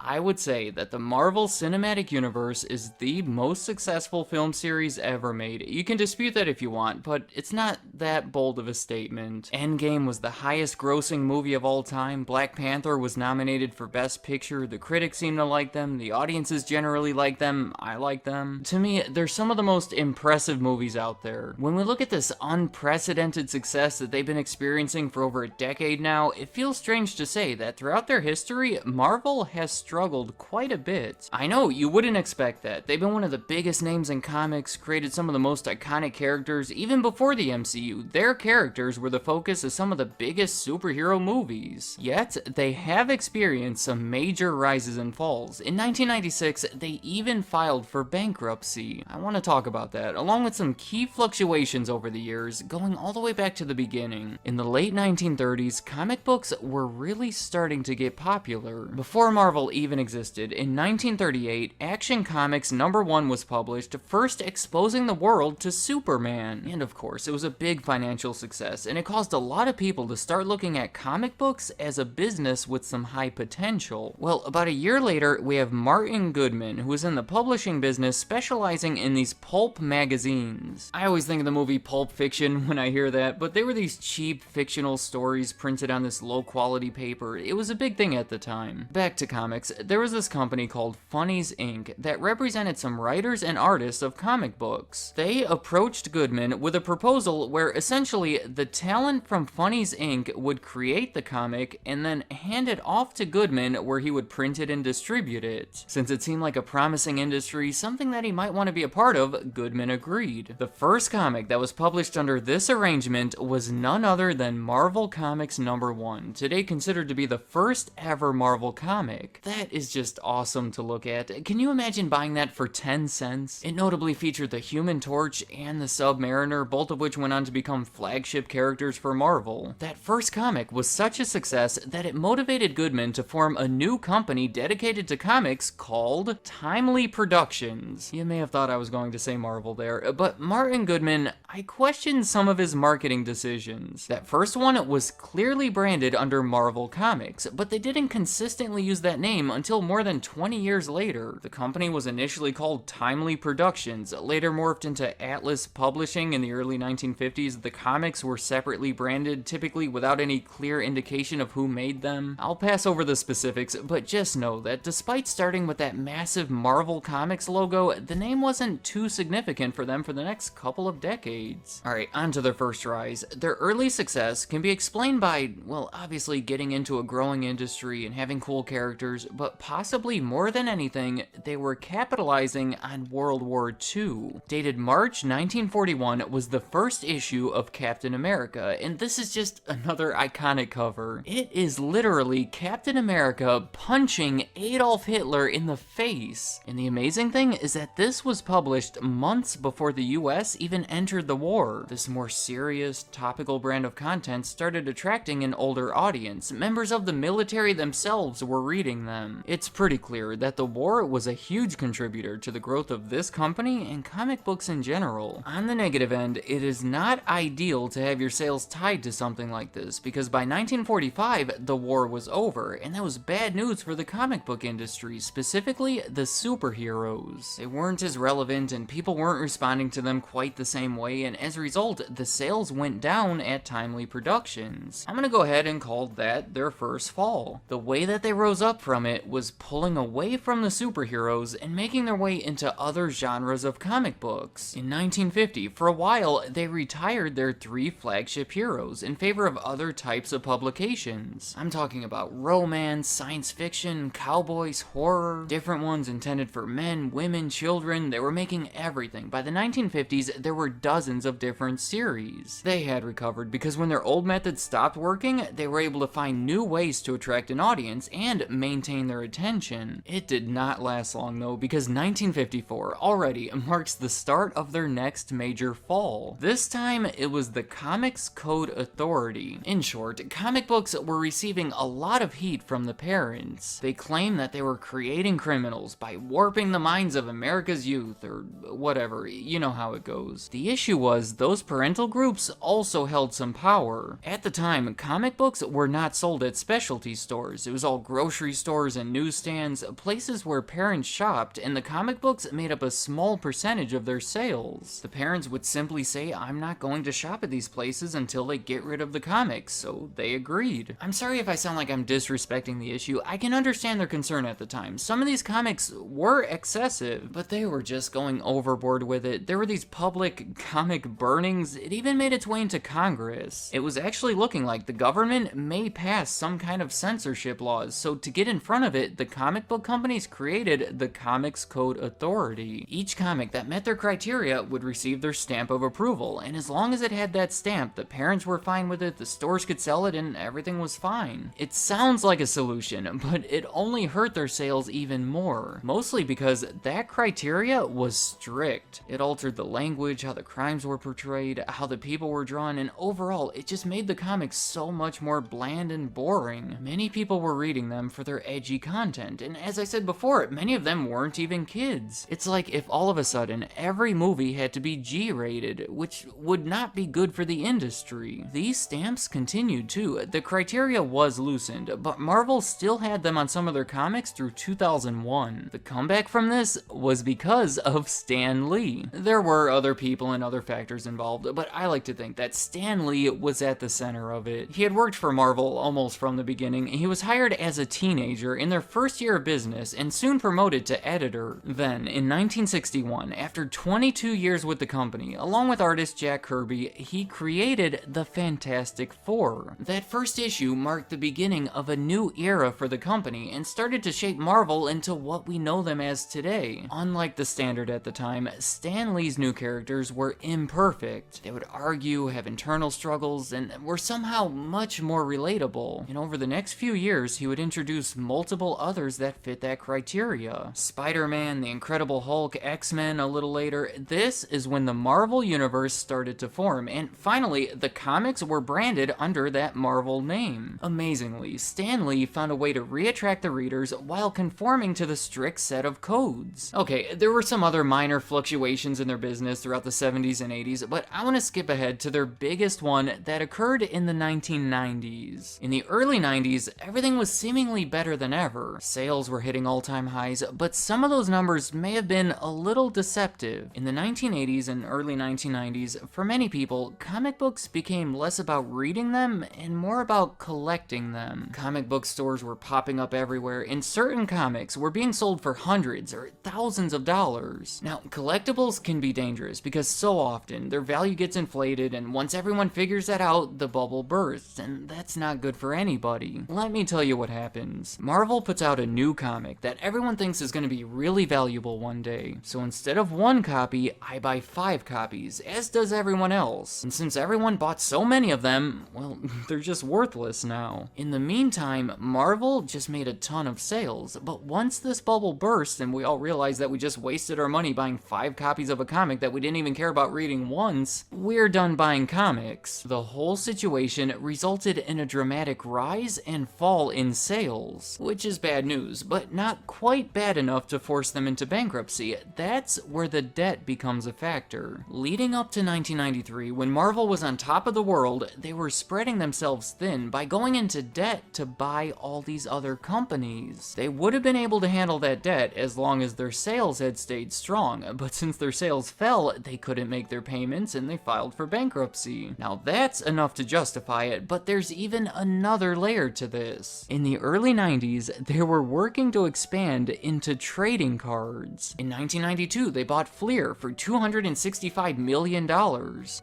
I would say that the Marvel Cinematic Universe is the most successful film series ever made. You can dispute that if you want, but it's not that bold of a statement. Endgame was the highest grossing movie of all time, Black Panther was nominated for Best Picture, the critics seem to like them, the audiences generally like them, I like them. To me, they're some of the most impressive movies out there. When we look at this unprecedented success that they've been experiencing for over a decade now, it feels strange to say that throughout their history, Marvel has struggled quite a bit. I know, you wouldn't expect that. They've been one of the biggest names in comics, created some of the most iconic characters, even before the MCU. Their characters were the focus of some of the biggest superhero movies. Yet, they have experienced some major rises and falls. In 1996, they even filed for bankruptcy. I want to talk about that, along with some key fluctuations over the years, going all the way back to the beginning. In the late 1930s, comic books were really starting to get popular. Before Marvel even existed, in 1938, Action Comics #1 was published, first exposing the world to Superman. And of course, it was a big financial success, and it caused a lot of people to start looking at comic books as a business with some high potential. Well, about a year later, we have Martin Goodman, who was in the publishing business specializing in these pulp magazines. I always think of the movie Pulp Fiction when I hear that, but they were these cheap fictional stories printed on this low quality paper. It was a big thing at the time. Back to comics, there was this company called Funnies Inc. that represented some writers and artists of comic books. They approached Goodman with a proposal where essentially the talent from Funnies Inc. would create the comic and then hand it off to Goodman where he would print it and distribute it. Since it seemed like a promising industry, something that he might want to be a part of, Goodman agreed. The first comic that was published under this arrangement was none other than Marvel Comics #1, today considered to be the first ever Marvel comic. That is just awesome to look at. Can you imagine buying that for 10 cents? It notably featured the Human Torch and the Submariner, both of which went on to become flagship characters for Marvel. That first comic was such a success that it motivated Goodman to form a new company dedicated to comics called Timely Productions. You may have thought I was going to say Marvel there, but Martin Goodman, I questioned some of his marketing decisions. That first one was clearly branded under Marvel Comics, but they didn't consistently use that name until more than 20 years later. The company was initially called Timely Productions, later morphed into Atlas Publishing in the early 1950s. The comics were separately branded, typically without any clear indication of who made them. I'll pass over the specifics, but just know that despite starting with that massive Marvel Comics logo, the name wasn't too significant for them for the next couple of decades. Alright, on to their first rise. Their early success can be explained by, well, obviously getting into a growing industry and having cool characters, but possibly more than anything, they were capitalizing on World War II. Dated March 1941 was the first issue of Captain America, and this is just another iconic cover. It is literally Captain America punching Adolf Hitler in the face. And the amazing thing is that this was published months before the US even entered the war. This more serious, topical brand of content started attracting an older audience. Members of the military themselves were reading them. It's pretty clear that the war was a huge contributor to the growth of this company and comic books in general. On the negative end, it is not ideal to have your sales tied to something like this, because by 1945, the war was over, and that was bad news for the comic book industry, specifically the superheroes. They weren't as relevant, and people weren't responding to them quite the same way, and as a result, the sales went down at Timely Productions. I'm gonna go ahead and call that their first fall. The way that they rose up from it was pulling away from the superheroes and making their way into other genres of comic books. In 1950, for a while, they retired their 3 flagship heroes in favor of other types of publications. I'm talking about romance, science fiction, cowboys, horror, different ones intended for men, women, children. They were making everything. By the 1950s, there were dozens of different series. They had recovered because when their old methods stopped working, they were able to find new ways to attract an audience and maintain their attention. It did not last long though, because 1954 already marks the start of their next major fall. This time, it was the Comics Code Authority. In short, comic books were receiving a lot of heat from the parents. They claimed that they were creating criminals by warping the minds of America's youth, or whatever, you know how it goes. The issue was, those parental groups also held some power. At the time, comic books were not sold at specialty stores. It was all grocery stores, bookstores and newsstands, places where parents shopped, and the comic books made up a small percentage of their sales. The parents would simply say, "I'm not going to shop at these places until they get rid of the comics," so they agreed. I'm sorry if I sound like I'm disrespecting the issue. I can understand their concern at the time. Some of these comics were excessive, but they were just going overboard with it. There were these public comic burnings. It even made its way into Congress. It was actually looking like the government may pass some kind of censorship laws, so to get in front of it, the comic book companies created the Comics Code Authority. Each comic that met their criteria would receive their stamp of approval, and as long as it had that stamp, the parents were fine with it, the stores could sell it, and everything was fine. It sounds like a solution, but it only hurt their sales even more, mostly because that criteria was strict. It altered the language, how the crimes were portrayed, how the people were drawn, and overall, it just made the comics so much more bland and boring. Many people were reading them for their edgy content, and as I said before, many of them weren't even kids. It's like if all of a sudden, every movie had to be G-rated, which would not be good for the industry. These stamps continued too. The criteria was loosened, but Marvel still had them on some of their comics through 2001. The comeback from this was because of Stan Lee. There were other people and other factors involved, but I like to think that Stan Lee was at the center of it. He had worked for Marvel almost from the beginning. He was hired as a teenager in their first year of business and soon promoted to editor. Then, in 1961, after 22 years with the company, along with artist Jack Kirby, he created the Fantastic Four. That first issue marked the beginning of a new era for the company and started to shape Marvel into what we know them as today. Unlike the standard at the time, Stan Lee's new characters were imperfect. They would argue, have internal struggles, and were somehow much more relatable. And over the next few years, he would introduce multiple others that fit that criteria. Spider-Man, the Incredible Hulk, X-Men a little later. This is when the Marvel Universe started to form, and finally, the comics were branded under that Marvel name. Amazingly, Stan Lee found a way to reattract the readers while conforming to the strict set of codes. Okay, there were some other minor fluctuations in their business throughout the 70s and 80s, but I want to skip ahead to their biggest one that occurred in the 1990s. In the early 90s, everything was seemingly better than ever. Sales were hitting all-time highs, but some of those numbers may have been a little deceptive. In the 1980s and early 1990s, for many people, comic books became less about reading them and more about collecting them. Comic book stores were popping up everywhere, and certain comics were being sold for hundreds or thousands of dollars. Now, collectibles can be dangerous because so often their value gets inflated, and once everyone figures that out, the bubble bursts, and that's not good for anybody. Let me tell you what happens. Marvel puts out a new comic that everyone thinks is going to be really valuable one day. So instead of one copy, I buy 5 copies, as does everyone else. And since everyone bought so many of them, well, they're just worthless now. In the meantime, Marvel just made a ton of sales, but once this bubble burst and we all realized that we just wasted our money buying 5 copies of a comic that we didn't even care about reading once, we're done buying comics. The whole situation resulted in a dramatic rise and fall in sales, which is bad news, but not quite bad enough to force them into bankruptcy. That's where the debt becomes a factor. Leading up to 1993, when Marvel was on top of the world, they were spreading themselves thin by going into debt to buy all these other companies. They would have been able to handle that debt as long as their sales had stayed strong, but since their sales fell, they couldn't make their payments and they filed for bankruptcy. Now that's enough to justify it, but there's even another layer to this. In the early 90s, they were working to expand into trading cards. In 1992, they bought Fleer for $265 million.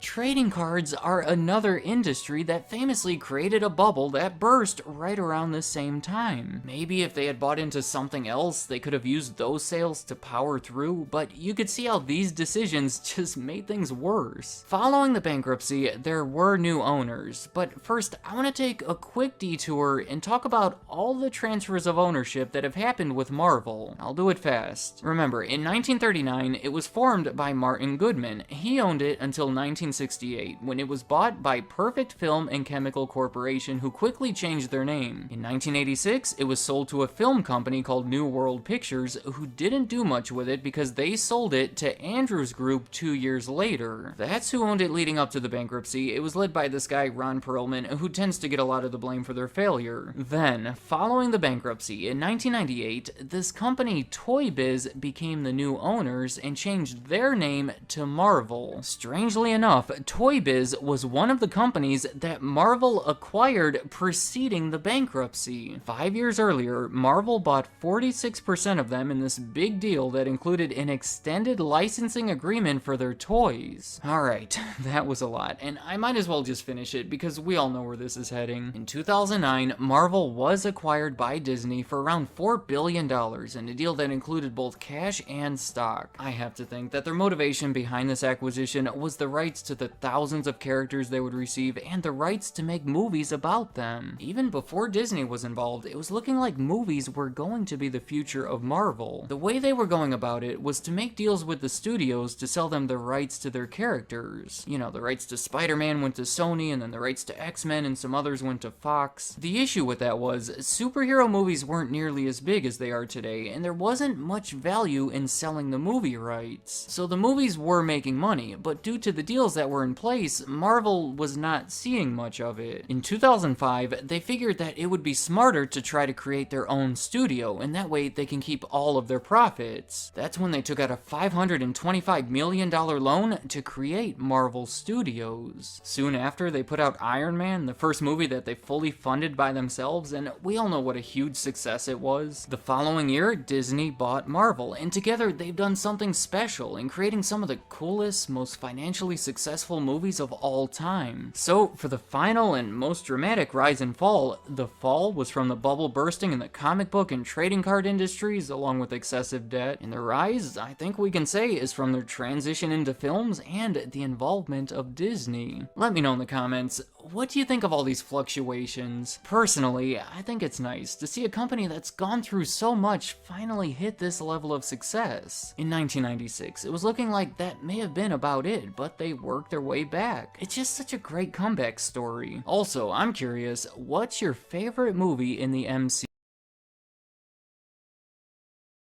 Trading cards are another industry that famously created a bubble that burst right around the same time. Maybe if they had bought into something else, they could have used those sales to power through, but you could see how these decisions just made things worse. Following the bankruptcy, there were new owners, but first I want to take a quick detour and talk about all the transfers of ownership that have happened with Marvel. I'll do it fast. Remember, in 1939, it was formed by Martin Goodman. He owned it until 1968, when it was bought by Perfect Film and Chemical Corporation, who quickly changed their name. In 1986, it was sold to a film company called New World Pictures, who didn't do much with it because they sold it to Andrews Group 2 years later. That's who owned it leading up to the bankruptcy. It was led by this guy, Ron Perlman, who tends to get a lot of the blame for their failure. Then, following the bankruptcy, bankruptcy in 1998, this company Toy Biz became the new owners and changed their name to Marvel. Strangely enough, Toy Biz was one of the companies that Marvel acquired preceding the bankruptcy. 5 years earlier, Marvel bought 46% of them in this big deal that included an extended licensing agreement for their toys. Alright, that was a lot, and I might as well just finish it because we all know where this is heading. In 2009, Marvel was acquired by Disney for around $4 billion in a deal that included both cash and stock. I have to think that their motivation behind this acquisition was the rights to the thousands of characters they would receive and the rights to make movies about them. Even before Disney was involved, it was looking like movies were going to be the future of Marvel. The way they were going about it was to make deals with the studios to sell them the rights to their characters. You know, the rights to Spider-Man went to Sony, and then the rights to X-Men and some others went to Fox. The issue with that was, superhero movies weren't nearly as big as they are today, and there wasn't much value in selling the movie rights. So the movies were making money, but due to the deals that were in place, Marvel was not seeing much of it. In 2005, they figured that it would be smarter to try to create their own studio, and that way they can keep all of their profits. That's when they took out a $525 million loan to create Marvel Studios. Soon after, they put out Iron Man, the first movie that they fully funded by themselves, and we all know what a huge success it was. The following year, Disney bought Marvel, and together they've done something special in creating some of the coolest, most financially successful movies of all time. So, for the final and most dramatic rise and fall, the fall was from the bubble bursting in the comic book and trading card industries, along with excessive debt, and the rise, I think we can say, is from their transition into films and the involvement of Disney. Let me know in the comments, what do you think of all these fluctuations? Personally, I think it's nice to see a company that's gone through so much finally hit this level of success. In 1996, it was looking like that may have been about it, but they worked their way back. It's just such a great comeback story. Also, I'm curious, what's your favorite movie in the MCU?